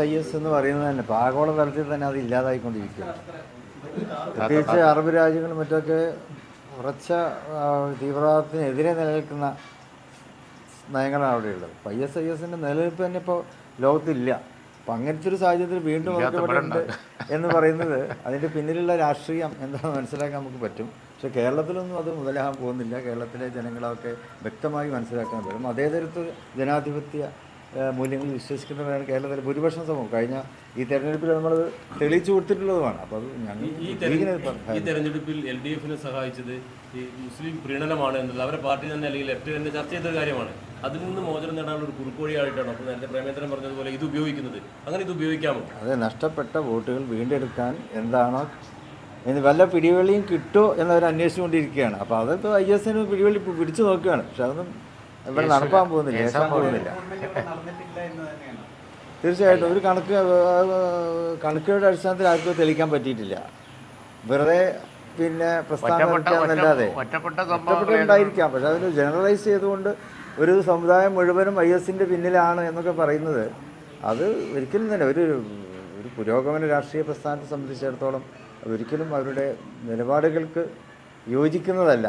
IS എന്ന് പറയുന്നത് തന്നെ ആഗോള തലത്തിൽ തന്നെ അത് ഇല്ലാതായിക്കൊണ്ടിരിക്കുകയാണ്. പ്രത്യേകിച്ച് അറബ് രാജ്യങ്ങളും മറ്റൊക്കെ ഉറച്ച തീവ്രവാദത്തിനെതിരെ നിലനിൽക്കുന്ന നയങ്ങളാണ് അവിടെയുള്ളത്. അപ്പോൾ ISISൻ്റെ നിലനിൽപ്പ് തന്നെ ഇപ്പോൾ ലോകത്തില്ല. അപ്പം അങ്ങനത്തെ ഒരു സാഹചര്യത്തിൽ വീണ്ടും ഉണ്ട് എന്ന് പറയുന്നത് അതിൻ്റെ പിന്നിലുള്ള രാഷ്ട്രീയം എന്താണെന്ന് മനസ്സിലാക്കാൻ നമുക്ക് പറ്റും. പക്ഷേ കേരളത്തിലൊന്നും അത് മുതലാകാൻ പോകുന്നില്ല. കേരളത്തിലെ ജനങ്ങളൊക്കെ വ്യക്തമായി മനസ്സിലാക്കാൻ പറ്റും. അതേ തരത്തിൽ ജനാധിപത്യ മൂല്യങ്ങൾ വിശ്വസിക്കുന്നവരാണ് കേരളത്തിലെ ഭൂരിപക്ഷം സമൂഹം. കഴിഞ്ഞ ഈ തെരഞ്ഞെടുപ്പിൽ നമ്മൾ തെളിയിച്ചു കൊടുത്തിട്ടുള്ളതുമാണ്. അപ്പോൾ അത് ഞങ്ങൾ ഈ തെരഞ്ഞെടുപ്പിൽ LDFനെ സഹായിച്ചത് ഈ മുസ്ലിം പ്രീണനമാണ് എന്നുള്ളത് അവരുടെ പാർട്ടി തന്നെ അല്ലെങ്കിൽ ലെഫ്റ്റ് തന്നെ ചർച്ച ചെയ്ത കാര്യമാണ്. അതിൽ നിന്ന് മോചനം നേടാനുള്ള ഒരു കുറുക്കോഴിയായിട്ടാണ് അപ്പോൾ നേരത്തെ പ്രേമേന്ദ്രൻ പറഞ്ഞതുപോലെ ഇത് ഉപയോഗിക്കുന്നത്. അങ്ങനെ ഇത് ഉപയോഗിക്കാമോ? അതെ, നഷ്ടപ്പെട്ട വോട്ടുകൾ വീണ്ടെടുക്കാൻ എന്താണോ ഇനി വല്ല പിടിവള്ളിയും കിട്ടുമോ എന്നവർ അന്വേഷിച്ചുകൊണ്ടിരിക്കുകയാണ്. അപ്പോൾ അതിപ്പോൾ ISന് പിടിവള്ളി പിടിച്ചു നോക്കുകയാണ്. പക്ഷെ അതൊന്നും ഇവിടെ നടപ്പാൻ പോകുന്നില്ല. തീർച്ചയായിട്ടും ഒരു കണക്കുകളുടെ അടിസ്ഥാനത്തിൽ ആർക്കും തെളിയിക്കാൻ പറ്റിയിട്ടില്ല. വെറുതെ പിന്നെ പ്രസ്ഥാനമല്ലാതെ ഒറ്റപ്പെട്ടുണ്ടായിരിക്കാം. പക്ഷെ അതിന് ജനറലൈസ് ചെയ്തുകൊണ്ട് ഒരു സമുദായം മുഴുവനും ISൻ്റെ പിന്നിലാണ് എന്നൊക്കെ പറയുന്നത് അത് ഒരിക്കലും തന്നെ ഒരു പുരോഗമന രാഷ്ട്രീയ പ്രസ്ഥാനത്തെ സംബന്ധിച്ചിടത്തോളം അതൊരിക്കലും അവരുടെ നിലപാടുകൾക്ക് യോജിക്കുന്നതല്ല.